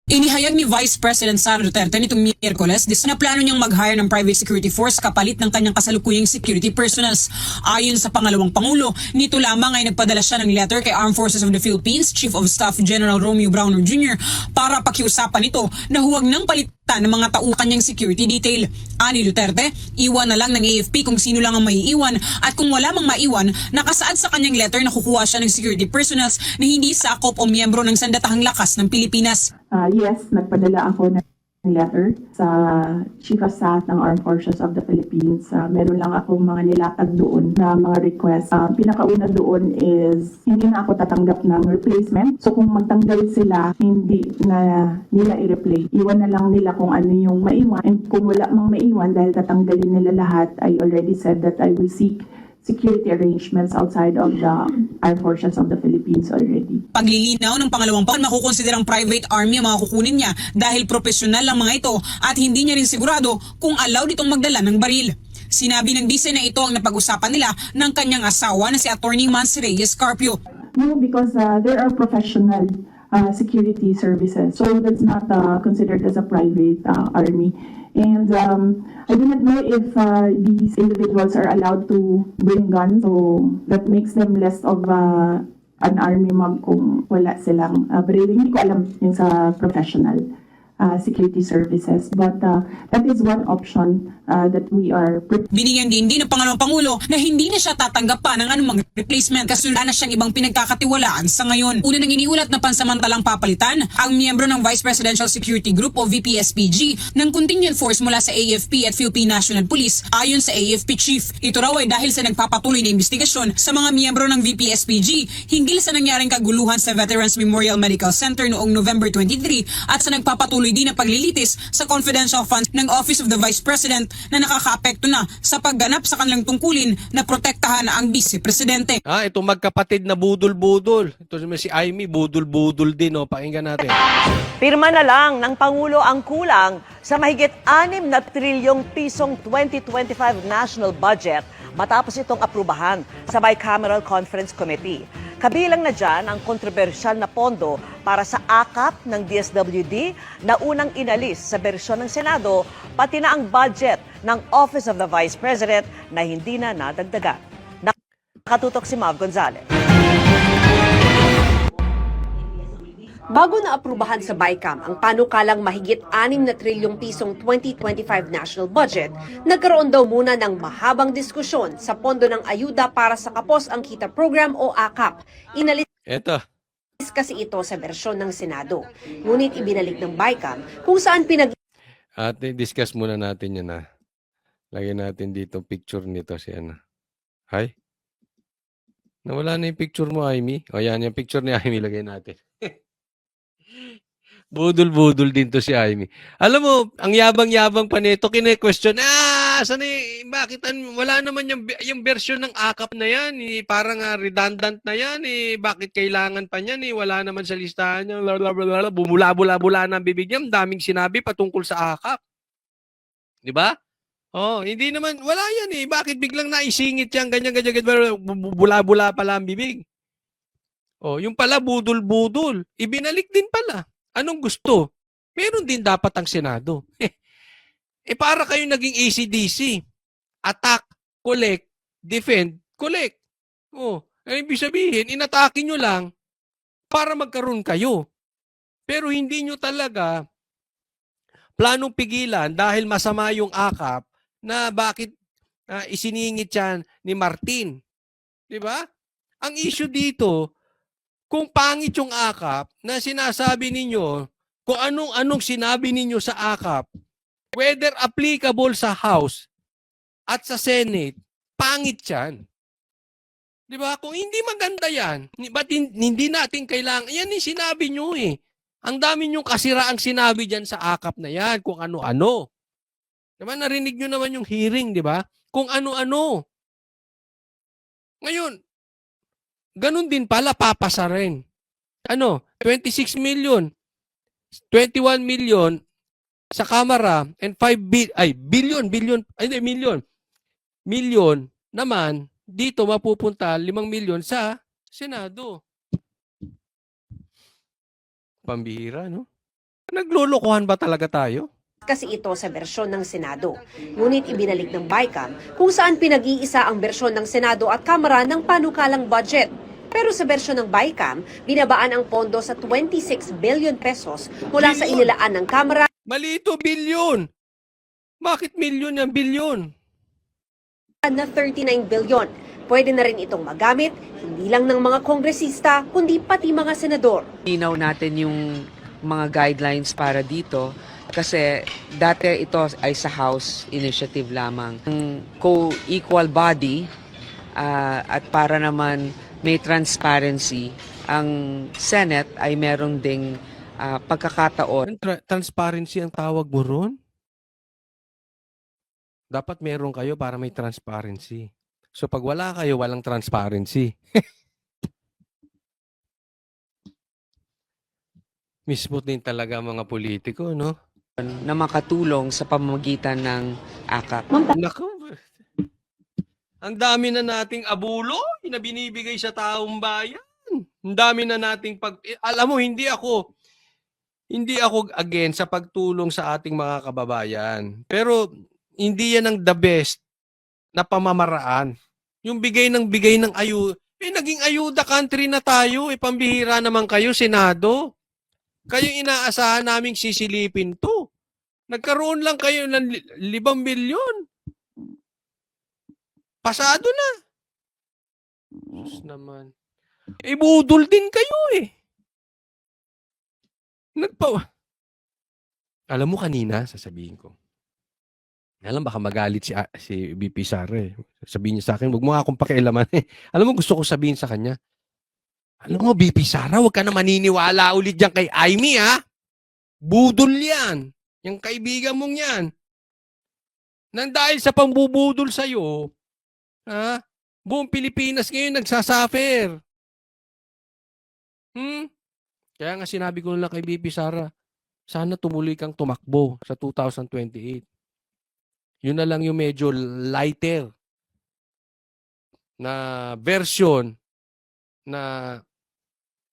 Inihayag ni Vice President Sara Duterte nitong Miyerkules na plano niyang mag-hire ng private security force kapalit ng kanyang kasalukuyang security personals. Ayon sa pangalawang Pangulo, nito lamang ay nagpadala siya ng letter kay Armed Forces of the Philippines Chief of Staff General Romeo Browner Jr. para pakiusapan ito na huwag nang palitan ng mga tao kanyang security detail. Ani Duterte, iwan na lang ng AFP kung sino lang ang maiiwan at kung wala mang maiwan, nakasaad sa kanyang letter na kukuha siya ng security personals na hindi sakop o miyembro ng Sandatahang Lakas ng Pilipinas. Yes, nagpadala ako ng letter sa Chief of Staff ng Armed Forces of the Philippines. Meron lang akong mga nilatag doon na mga request. Pinakauna doon is hindi na ako tatanggap ng replacement. So kung magtanggal sila, hindi na nila i-replace. Iwan na lang nila kung ano yung maiwan. And kung wala mang maiwan dahil tatanggalin nila lahat, I already said that I will seek security arrangements outside of the Armed Forces of the Philippines already. Paglilinaw ng pangalawang Pangulo, makukonsiderang private army ang mga kukunin niya dahil profesional lang mga ito at hindi niya rin sigurado kung allowed itong magdala ng baril. Sinabi ng Vice na ito ang napag-usapan nila ng kanyang asawa na si Attorney Mansi Reyes Carpio. No, because there are professional security services. So that's not considered as a private army. And I do not know if these individuals are allowed to bring guns. So that makes them less of an army mob kung wala silang baril. Hindi ko alam yung sa professional security services. But that is one option that we are... Binigyan din ng pangalawang Pangulo na hindi na siya tatanggap pa ng anumang replacement kasi wala na siyang ibang pinagkakatiwalaan sa ngayon. Una nang iniulat na pansamantalang papalitan ang miyembro ng Vice Presidential Security Group o VPSPG ng contingent force mula sa AFP at Philippine National Police ayon sa AFP Chief. Ito raw ay dahil sa nagpapatuloy na investigasyon sa mga miyembro ng VPSPG hinggil sa nangyaring kaguluhan sa Veterans Memorial Medical Center noong November 23 at sa nagpapatuloy din na paglilitis sa confidential funds ng Office of the Vice President na nakakaapekto na sa pagganap sa kanilang tungkulin na protektahan ang Vice Presidente. Itong magkapatid na budol-budol. Ito si Amy, budol-budol din. Pakinggan natin. Pirma na lang ng Pangulo ang kulang sa mahigit 6 na trilyong pisong 2025 national budget matapos itong aprubahan sa Bicameral Conference Committee. Kabilang na dyan ang kontrobersyal na pondo para sa akap ng DSWD na unang inalis sa bersyon ng Senado, pati na ang budget ng Office of the Vice President na hindi na nadagdagan. Nakatutok si Mav Gonzalez. Bago na aprubahan sa BICAM ang panukalang mahigit 6 na trilyong pisong 2025 national budget, nagkaroon daw muna ng mahabang diskusyon sa pondo ng ayuda para sa Kapos ang Kita Program o AKAP. Inalis kasi ito sa bersyon ng Senado. Ngunit ibinalik ng BICAM kung saan At discuss muna natin yan. Lagyan natin dito picture nito si Ana. Hi. Nawala na yung picture mo, Amy. O yan, yung picture ni Amy lagay natin. Budol-budol din to si Amy. Alam mo, ang yabang-yabang pa nito, kine-question, bakit wala naman yung version ng AKAP na yan, parang redundant na yan, bakit kailangan pa niyan, wala naman sa listahan niya, bumula-bula na ang bibig niya, daming sinabi patungkol sa AKAP. Di ba? Hindi naman, wala yan bakit biglang naisingit yan, ganyan, bula-bula pala ang bibig. Yung pala budol-budol, ibinalik din pala. Anong gusto? Meron din dapat ang Senado. Para kayo naging ACDC. Attack, collect, defend, collect. Ibig sabihin, inatake nyo lang para magkaroon kayo. Pero hindi nyo talaga planong pigilan dahil masama yung AKAP na bakit isiningit yan ni Martin. Diba? Ang issue dito, kung pangit yung AKAP na sinasabi ninyo, kung anong sinabi ninyo sa AKAP, whether applicable sa House at sa Senate, pangit yan. Di ba? Kung hindi maganda yan, ba't hindi natin kailangan, yan yung sinabi nyo Ang dami nyong kasiraang sinabi dyan sa AKAP na yan, kung ano-ano. Diba? Narinig nyo naman yung hearing, di ba? Kung ano-ano. Ngayon, ganun din pala, papasa rin. 26 million, 21 million sa Kamara, and 5 million naman, dito mapupunta 5 million sa Senado. Pambihira, no? Naglolokohan ba talaga tayo? kasi ito sa bersyon ng Senado. Ngunit ibinalik ng BICAM kung saan pinag-iisa ang bersyon ng Senado at Kamara ng panukalang budget. Pero sa bersyon ng BICAM, binabaan ang pondo sa 26 billion pesos mula sa Billion? inilaan ng Kamara Mali ito, bilyon. Bakit milyon yan? Bilyon. na 39 billion. Pwede na rin itong magamit, hindi lang ng mga kongresista, kundi pati mga senador. Linaw natin yung mga guidelines para dito kasi dati ito ay sa House initiative lamang. Ang co-equal body at para naman may transparency, ang Senate ay meron ding pagkakataon. Transparency ang tawag mo ron? Dapat meron kayo para may transparency. So pag wala kayo, walang transparency. Mismo din talaga mga politiko, no? Na makatulong sa pamamagitan ng AKAP. Naku. Ang dami na nating abulo na binibigay sa taong bayan. Ang dami na nating alam mo, hindi ako against sa pagtulong sa ating mga kababayan. Pero hindi yan ang the best na pamamaraan. Yung bigay ng ayuda. Naging ayuda country na tayo. Pambihira naman kayo, Senado. Kayo inaasahan naming sisilipin to. Nagkaroon lang kayo ng 5 milyon. Pasado na. Diyos naman. Budol din kayo eh. Alam mo kanina, sasabihin ko. Alam, baka magalit si VP Sara eh. Sabihin niya sa akin, huwag mo nga akong pakialaman eh. Alam mo, gusto ko sabihin sa kanya, alam mo, VP Sara, huwag ka na maniniwala ulit dyan kay Aimee ha. Budol yan. Yung kaibigan mong yan. Nang dahil sa pambubudol sa'yo, ha? Buong Pilipinas ngayon nagsasuffer. Kaya nga sinabi ko lang kay VP Sara, sana tumuloy kang tumakbo sa 2028. Yun na lang yung medyo lighter na version na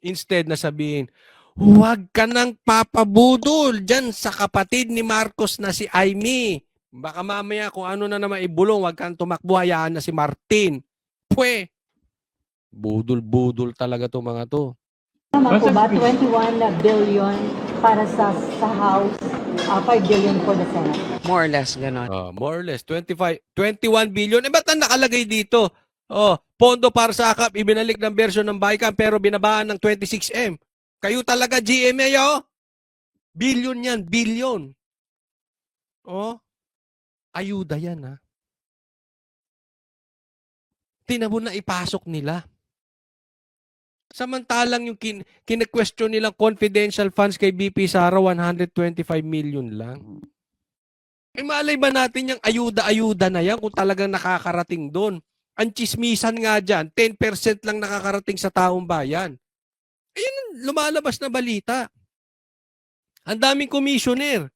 instead na sabihin, huwag ka nang papabudol dyan sa kapatid ni Marcos na si Aimee. Baka mamaya kung ano na naman ibulong, huwag kang tumakbo, hayaan na si Martin. Pwe! Budol-budol talaga to mga to. Tama po ba? 21 billion para sa House, 5 billion for the Senate. More or less, ganon. More or less, 21 billion. Ba't ang nakalagay dito? Pondo para sa AKAP, ibinalik ng version ng BICAM pero binabaan ng 26M. Kayo talaga, GMA, Billion yan, billion. Ayuda yan, ha? Tinabo na ipasok nila. Samantalang yung kine-question nilang confidential funds kay BP Sara, 125 million lang. Malay ba natin yung ayuda-ayuda na yan kung talagang nakakarating doon? Ang chismisan nga dyan, 10% lang nakakarating sa taong bayan. Ayun, lumalabas na balita. Ang daming commissioner.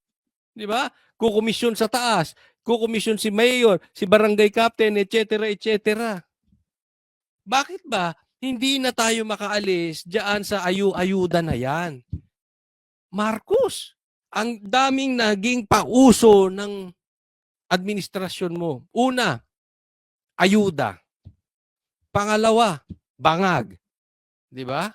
Di ba? Kukomisyon sa taas, kukomisyon si mayor, si barangay captain, etc., etc. Bakit ba hindi na tayo makaalis diyan sa ayuda na yan? Marcos, ang daming naging pauso ng administrasyon mo. Una, ayuda. Pangalawa, bangag. Di ba?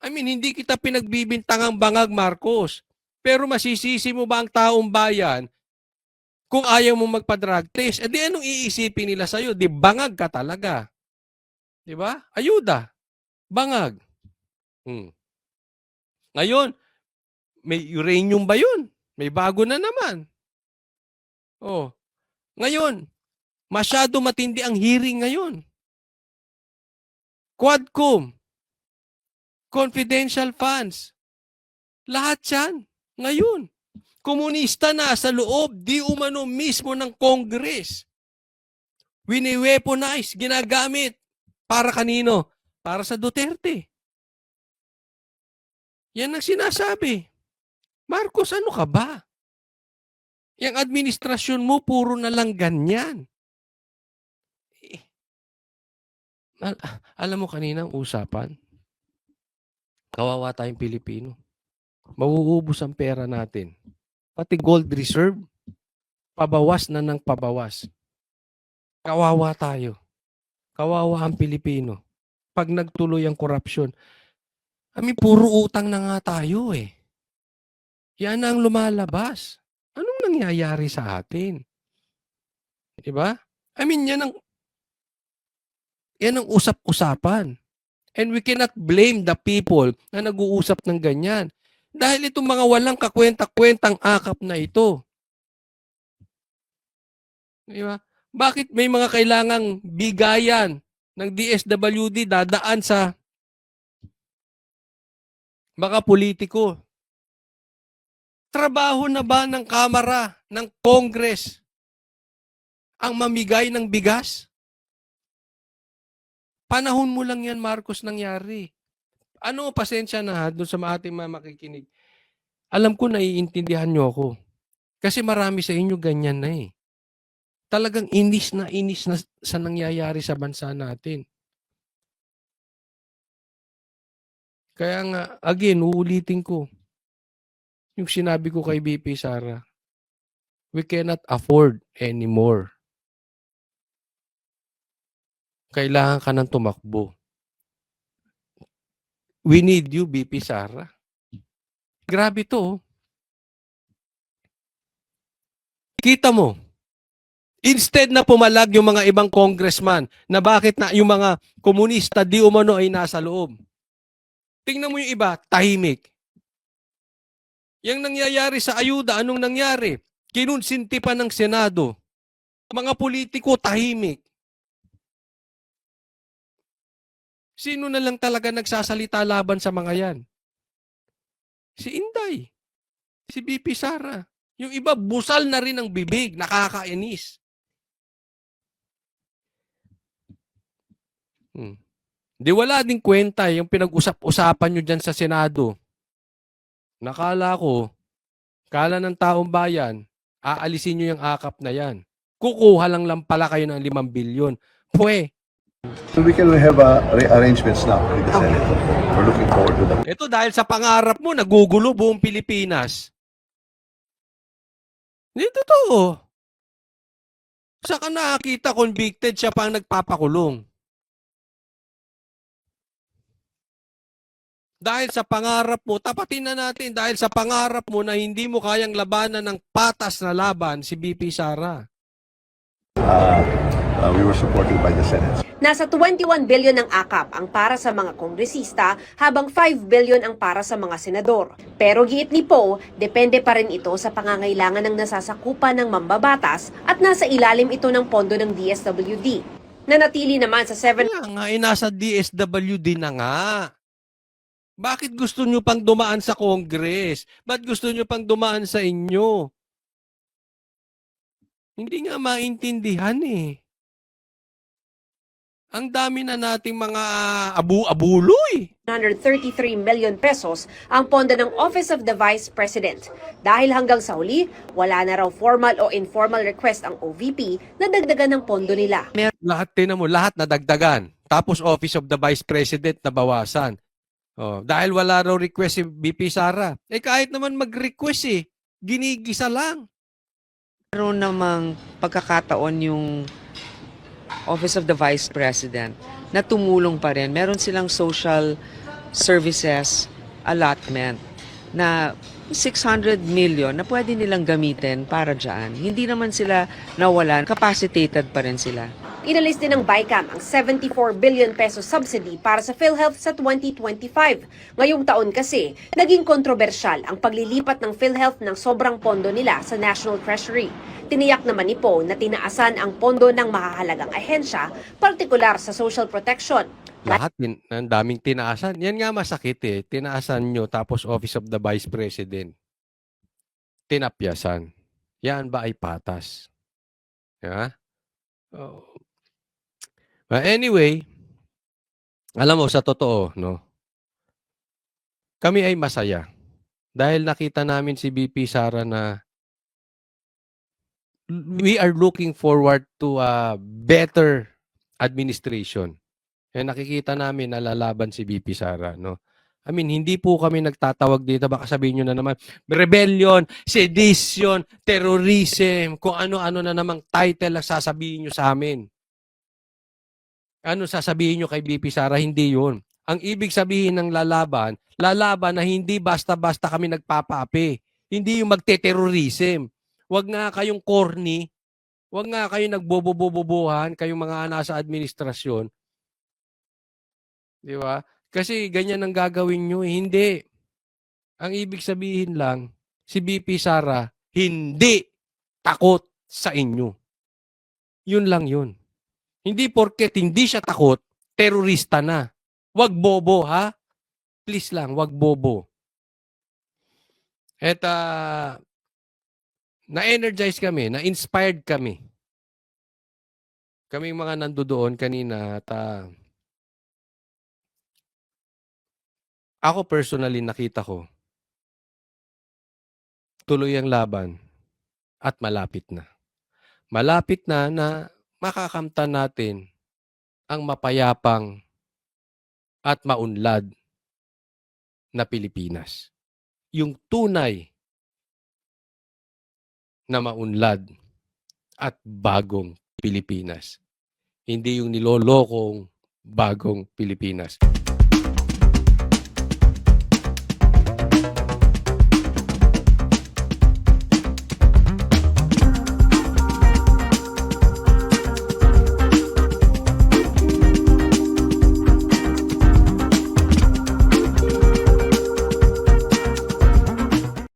Hindi kita pinagbibintangang bangag, Marcos. Pero masisisi mo ba ang taong bayan kung ayaw mo magpa-drug test? Di anong iisipin nila sa'yo? Di bangag ka talaga. Di ba? Ayuda. Bangag. Ngayon, may uranium ba yun? May bago na naman. Ngayon, masyado matindi ang hearing ngayon. Quadcom. Confidential funds. Lahat yan. Ngayon. Komunista na sa loob, di umano mismo ng Congress. Wini-weaponize, ginagamit. Para kanino? Para sa Duterte. Yan ang sinasabi. Marcos, ano ka ba? Yung administrasyon mo, puro na lang ganyan. Alam mo kanina ang usapan? Kawawa tayong Pilipino. mauubos ang pera natin. Pati gold reserve, pabawas na ng pabawas. Kawawa tayo. Kawawa ang Pilipino. Pag nagtuloy ang korupsyon, puro utang na nga tayo eh. Yan ang lumalabas. Anong nangyayari sa atin? Diba? Yan ang usap-usapan. And we cannot blame the people na nag-uusap ng ganyan. Dahil itong mga walang kakwenta-kwentang akap na ito. Diba? Bakit may mga kailangang bigayan ng DSWD dadaan sa mga politiko? Trabaho na ba ng Kamara, ng Congress, ang mamigay ng bigas? Panahon mo lang yan, Marcos, nangyari. Pasensya na ha, doon sa ating mga makikinig. Alam ko naiintindihan nyo ako. Kasi marami sa inyo ganyan na eh. Talagang inis na sa nangyayari sa bansa natin. Kaya nga, again, uulitin ko. Yung sinabi ko kay BP Sara, we cannot afford anymore. Kailangan ka ng tumakbo. We need you, BP Sara. Grabe to. Kita mo, instead na pumalag yung mga ibang congressman na bakit na yung mga komunista di umano ay nasa loob. Tingnan mo yung iba, tahimik. Yang nangyayari sa ayuda, anong nangyari? Kinunsinti pa ng Senado. Mga politiko, tahimik. Sino na lang talaga nagsasalita laban sa mga yan? Si Inday. Si BP Sara. Yung iba, busal na rin ang bibig. Nakakainis. Di wala ding kwenta yung pinag-usap-usapan nyo dyan sa Senado. Nakala ng taong bayan, aalisin nyo yung akap na yan. Kukuha lang pala kayo ng 5 bilyon. So we can have arrangements now with the Senate. We're looking forward to that. Ito dahil sa pangarap mo, nagugulo buong Pilipinas. Hindi totoo. Saka nakakita convicted siya pang nagpapakulong. Dahil sa pangarap mo, tapatin na natin, dahil sa pangarap mo na hindi mo kayang labanan ng patas na laban si BP Sara. We were supported by the Senate. Nasa 21 billion ang akap ang para sa mga kongresista habang 5 billion ang para sa mga senador. Pero giit ni Poe, depende pa rin ito sa pangangailangan ng nasasakupan ng mambabatas at nasa ilalim ito ng pondo ng DSWD. Nanatili naman sa 7... Kaya nga, nasa DSWD na nga. Bakit gusto nyo pang dumaan sa Congress? Ba't gusto nyo pang dumaan sa inyo? Hindi nga maintindihan eh. Ang dami na nating mga abu-abuloy. 133 million pesos ang pondo ng Office of the Vice President. Dahil hanggang sa huli, wala na raw formal o informal request ang OVP na dagdagan ng pondo nila. Lahat nadagdagan. Tapos Office of the Vice President nabawasan. Dahil wala raw request si BP Sara. Kahit naman mag-request ginigisa lang. Meron namang pagkakataon yung Office of the Vice President na tumulong pa rin. Meron silang social services allotment na 600 million na pwede nilang gamitin para dyan. Hindi naman sila nawalan. Capacitated pa rin sila. Inalis din ng BICAM ang 74 billion peso subsidy para sa PhilHealth sa 2025. Ngayong taon kasi, naging kontrobersyal ang paglilipat ng PhilHealth ng sobrang pondo nila sa National Treasury. Tiniyak naman ni Poe na tinaasan ang pondo ng mahahalagang ahensya, partikular sa social protection. Lahat, ang daming tinaasan. Yan nga masakit Tinaasan nyo tapos Office of the Vice President. Tinapyasan. Yan ba ay patas? Yeah? Anyway, alam mo, sa totoo, kami ay masaya. Dahil nakita namin si BP Sara na we are looking forward to a better administration. Nakikita namin na lalaban si BP Sara. I mean, hindi po kami nagtatawag dito. Baka sabihin nyo na naman, rebellion, sedition, terrorism, kung ano-ano na namang title ang sasabihin nyo sa amin. Ano sasabihin nyo kay BP Sara? Hindi yun. Ang ibig sabihin ng lalaban na hindi basta-basta kami nagpapaapi. Hindi yung magte-terrorism. Huwag nga kayong corny. Huwag nga kayong nagbobobobobohan, kayong mga nasa administrasyon. Di ba? Kasi ganyan ang gagawin nyo. Hindi. Ang ibig sabihin lang, si BP Sara, hindi takot sa inyo. Yun lang yun. Hindi porket hindi siya takot, terorista na. Wag bobo, ha? Please lang, wag bobo. At na-energize kami, na-inspired kami. Kaming mga nandoon kanina at ako personally nakita ko tuloy ang laban at malapit na. Malapit na makakamtan natin ang mapayapang at maunlad na Pilipinas. Yung tunay na maunlad at bagong Pilipinas. Hindi yung nilolokong bagong Pilipinas.